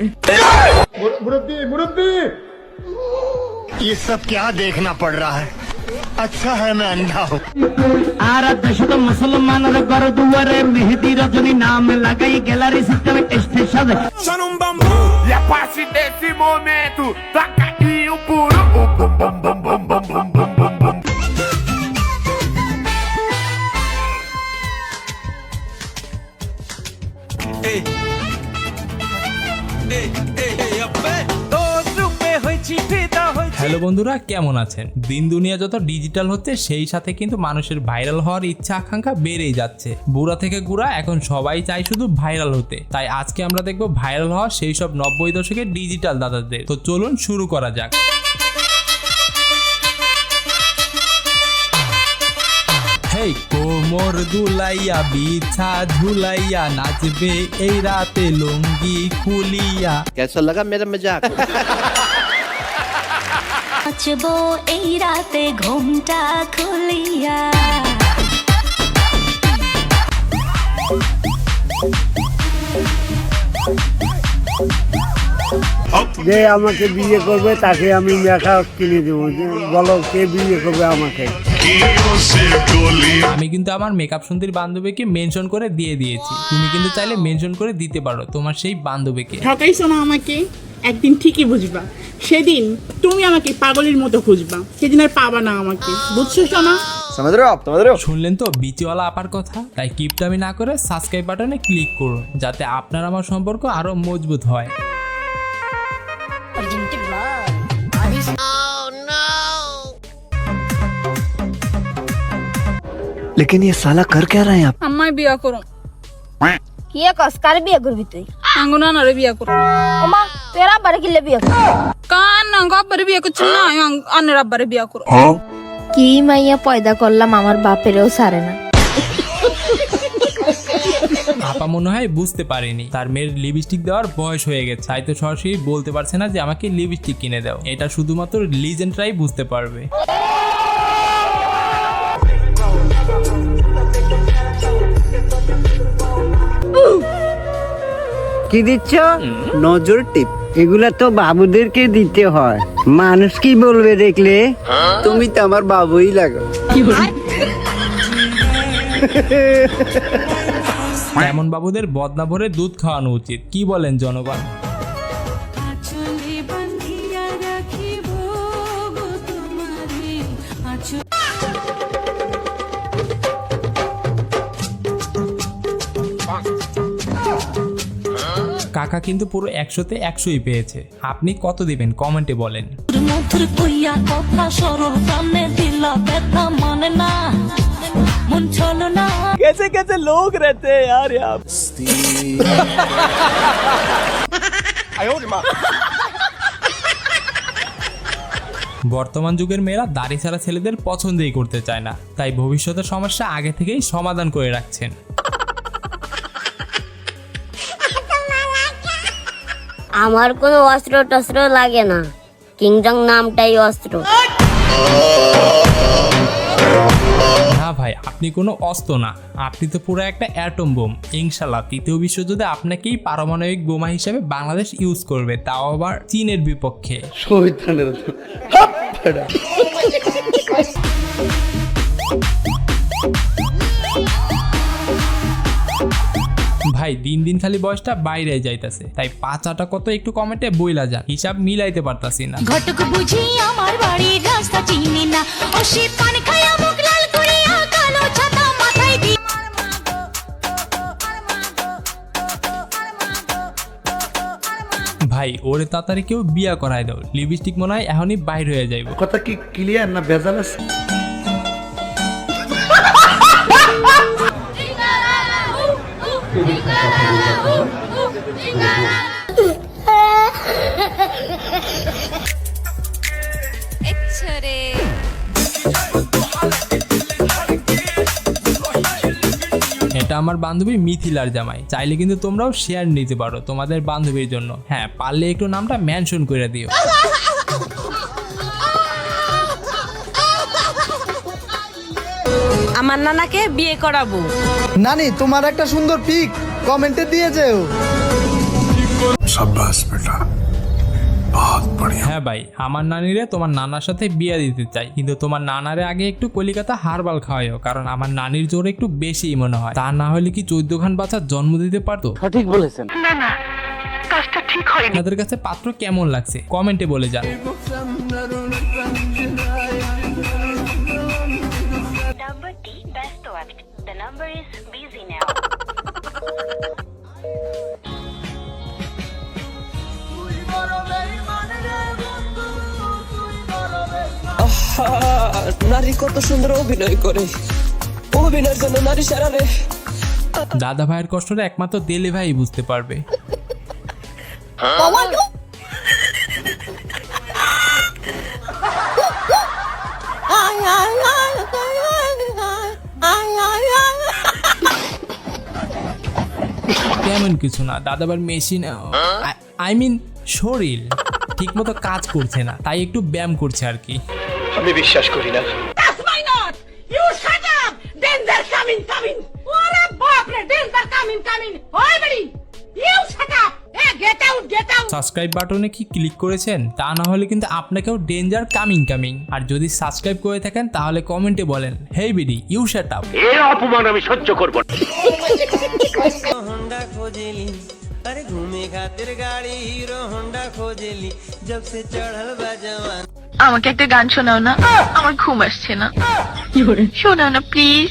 मुरब्बी मुरब्बी ये सब क्या देखना पड़ रहा है अच्छा है मैं अंधा हूँ আর দেশত মুসলমানের ঘর দুয়ারে মেহেদি রজনী নাম লাগাই গ্যালারি সিস্টেম স্টেজ সাজে Sono un bambù e a passi desse momento toca aqui o puro o bum bum bum bum bum bum bum bum bum. Hey hey hey hey appe to rupe hoichi fida hoichi. Hello বন্ধুরা, কেমন আছেন? দিন দুনিয়া যত digital হচ্ছে সেই সাথে কিন্তু মানুষের ভাইরাল হওয়ার ইচ্ছা আকাঙ্ক্ষা বেড়েই যাচ্ছে। বুড়া থেকে গুড়া এখন সবাই চায় শুধু ভাইরাল হতে। তাই আজকে আমরা দেখব ভাইরাল হওয়া সেই সব 90 দশকের ডিজিটাল দাদাদের। তো চলুন শুরু করা যাক। হেই কোমর দুলাইয়া বিছা ঝুলাইয়া নাচবে এই রাতে লুঙ্গি খুলিয়া। कैसा लगा मेरा मजाक? নাচবো এই রাতে ঘুমটা খুলিয়া। যে আমাকে বিয়ে করবে তাকে আমি মেকআপ কিনে দেবো। বলো কে বিয়ে করবে আমাকে? আমি কিন্তু আমার মেকআপ সুন্দরী বান্ধবীকে মেনশন করে দিয়ে দিয়েছি। তুমি কিন্তু চাইলে মেনশন করে দিতে পারো তোমার সেই বান্ধবীকে। ঠকাইছো না আমাকে, একদিন ঠিকই বুঝবা। সেদিন তুমি আমাকে পাগলের মতো খুঁজবা, সেদিন আর পাবা না আমাকে, বুঝছো সোনা? শুনলেন তো বিচিওয়ালা আপার কথা। তাই কিপটামি না করে সাবস্ক্রাইব বাটনে ক্লিক করুন, যাতে আপনার আমার সম্পর্ক আরো মজবুত হয়। लेकिन ये साला कर क्या रहा है आप? আমায় বিয়া করো। কি কস কার বিয়ে করবি তুই? আঙ্গুনানারে বিয়া করো। ওমা তোরা বারে কিলে বিয়ে কর। কান আঙ্গাবারে বিয়া করছ না, আনের আব্বারে বিয়া করো। কি মাইয়া পয়দা করলাম আমার বাপেরও সারে না। আপা মনে হয় বুঝতে পারেনি তার মেয়ের লিপস্টিক দেওয়ার বয়স হয়ে গেছে, তাই তো সরাসরি বলতে পারছে না যে আমাকে লিপস্টিক কিনে দাও। এটা শুধুমাত্র লিজেন্ডরাই বুঝতে পারবে। কি দিচ্ছ? নজর টিপ। এগুলা তো বাবুদেরকে দিতে হয়, মানুষ কি বলবে দেখলে? তুমি তো আমার বাবুই লাগো। এমন বাবুদের বদনা ভরে দুধ খাওয়ানো উচিত। কি বলেন জনগণ? কাকা কিন্তু পুরো 100-তে 100ই পেয়েছে। আপনি কত দিবেন কমেন্টে বলেন। মধুর কইয়া কথা সরল সামনে দিলা ব্যথা মানে না মন চলো না। कैसे कैसे लोग रहते हैं यार यहाँ? বর্তমান যুগের মেয়েরা দাড়ি ছাড়া ছেলেদের পছন্দই করতে চায় না, তাই ভবিষ্যতের সমস্যা আগে থেকেই সমাধান করে রাখছেন। আমার কোনো অস্ত্র টস্ত্র লাগে না, কিংজং নামটাই অস্ত্র। না ভাই, আপনি কোনো অস্ত্র না, আপনি তো পুরো একটা অ্যাটম বোম। ইনশাল্লাহ ৩য় বিশ্বযুদ্ধে আপনাকেই পারমাণবিক বোমা হিসেবে বাংলাদেশ ইউজ করবে, তাও আবার চীনের বিপক্ষে। ভাই দিন দিন খালি বয়সটা বাইরে যাইতাছে, তাই পাঁচাটা কত একটু কমেন্টে বইলা যান, হিসাব মিলাইতে পারতাছি না। ঘটক বুঝি আমার বাড়ির রাস্তা চিনি না, ও সে পান খায়া মুখ লাল করিয়া কালো ছাতা মাথায় দি। ভাই ওরে তাড়াতাড়ি কেউ বিয়া করায় দাও, লিপস্টিক মনে হয় এখনই বাইর হয়ে যাইব। কথা কি ক্লিয়ার না ভেজাল আছে? এটা আমার বান্ধবী মিথিলার জামাই। চাইলে কিন্তু তোমরাও শেয়ার নিতে পারো তোমাদের বান্ধবীর জন্য। হ্যাঁ, পারলে একটু নামটা মেনশন করে দিও। আমার নানাকে বিয়ে করাবো। नानी तुम्हारा एक सुंदर पिक कमेंटे दिए जाओ। शाबाश बेटा बहुत बढ़िया। হ্যাঁ ভাই, আমার নানিরে তোমার নানার সাথে বিয়ে দিতে চাই, কিন্তু তোমার নানারে আগে একটু কলিকাতা হারবাল খাওয়াইও, কারণ আমার নানির জোর একটু বেশি মনে হয়। তা না হলে কি 14 খান বাচ্চার জন্ম দিতে পারতো? সঠিক বলেছেন। আপনাদের কাছে পাত্র কেমন লাগছে কমেন্টে বলে যান। নাম্বারটি ব্যস্ত আছে। The number is busy now. নারী কত সুন্দর অভিনয় করে, অভিনয়ের জন্য নারী সারা রে। দাদা ভাইয়ের কষ্টটা একমাত্র দেলে ভাই বুঝতে পারবে। তেমন কিছু না, দাদা ভাইয়ের মেশিন আই মিন শরীর ঠিক মতো কাজ করছে না, তাই একটু ব্যায়াম করছে আর কি। আমি বিশ্বাস করি না। You shut up! Danger coming! ওরে বাপ রে, danger coming! ওই বড়ি, you shut up! Hey, get out! Subscribe বাটনে কি ক্লিক করেছেন? তা না হলে কিন্তু আপনাকেও ডেঞ্জার কামিং। আর যদি সাবস্ক্রাইব করে থাকেন তাহলে কমেন্টে বলেন, হেই বিডি ইউ শাট আপ। এই অপমান আমি সহ্য করব না। होंडा खोजेली, अरे घूमे खातिर गाड़ी हीरो होंडा खोजेली, जब से चढ़ल बा जवान। আমাকে একটা গান শোনাও না, আমার ঘুম আসছে না। শোনাও না প্লিজ।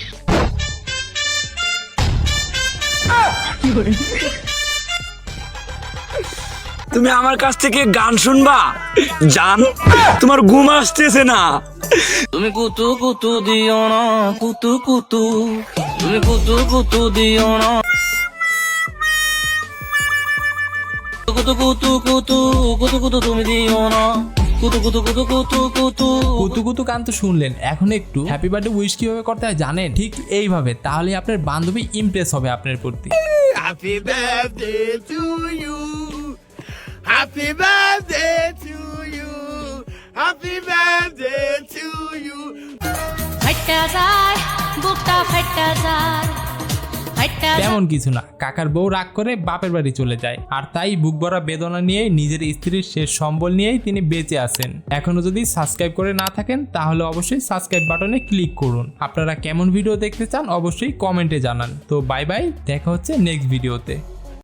তুমি আমার কাছ থেকে গান শুনবা জান, তোমার ঘুম আসতেছে না। তুমি কুতু কুতু দিও না, কুতু কুতু, তুমি কুতু কুতু দিও না, কুতু কুতু কুতু কুতু কুতু তুমি দিও না, কুতু কুতু কুতু কুতু কুতু। কুতু গান তো শুনলেন, এখন একটু হ্যাপি বার্থডে উইশ কিভাবে করতে হয় জানেন? ঠিক এইভাবে, তাহলে আপনার বান্ধবী ইমপ্রেস হবে আপনার প্রতি। Happy birthday to you. Happy birthday to you. Happy birthday to you. ফাটা যায় বুকটা, ফাটা যায়, ফাটা তেমন কিছু না, কাকার বউ রাগ করে বাপের বাড়ি চলে যায়, আর তাই বুক ভরা বেদনা নিয়ে নিজের স্ত্রীর শেষ সম্বল নিয়েই তিনি বেঁচে আছেন। এখনো যদি সাবস্ক্রাইব করে না থাকেন তাহলে অবশ্যই সাবস্ক্রাইব বাটনে ক্লিক করুন। আপনারা কেমন ভিডিও দেখতে চান অবশ্যই কমেন্টে জানান। তো বাই বাই, দেখা হচ্ছে নেক্সট ভিডিওতে।